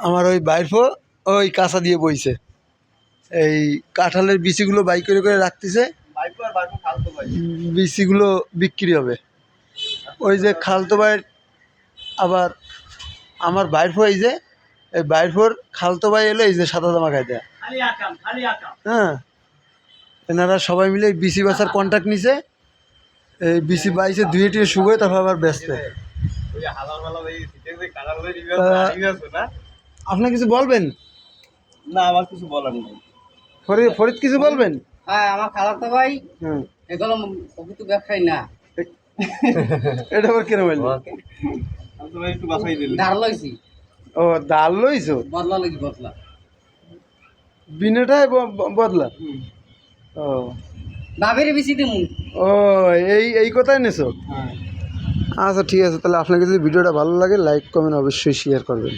আমার ওই বাইরফো ওই কাঁচা দিয়ে বইছে, এই কাঁঠালের বিচিগুলো বাই করে করে রাখতেছে, বিচিগুলো বিক্রি হবে। ওই যে খালতো ভাইয়ের, আবার আমার বাইরফো, এই বাইরফোর খালতো ভাই এলো এই যে সাদা জামা খাইতে। হ্যাঁ, এনারা সবাই মিলে বিচি বাছার কন্ট্রাক্ট নিছে, এই বিচি বাইছে ধুয়ে টুয়ে শুকোয় তারপর আবার ব্যস্ত। আপনি কিছু বলবেন? না, আমার কিছু বলার নেই। ফরিদ কিছু বলবেন? হ্যাঁ, আমার খালাতো ভাই এগুলো প্রকৃত ব্যবসায়ী না। এটা আবার কেন বললেন? একটু বাছাই দিল। ধার লইছি। ও, দাল লইছো? বদলা লাগি বদলা। বিনাটাই বদলা? ও, বাবের বেশি দিমু। ও, এই কথাই নেছো? আচ্ছা ঠিক আছে, তাহলে আপনাকে যদি ভিডিওটা ভালো লাগে লাইক কমেন্ট অবশ্যই শেয়ার করবেন।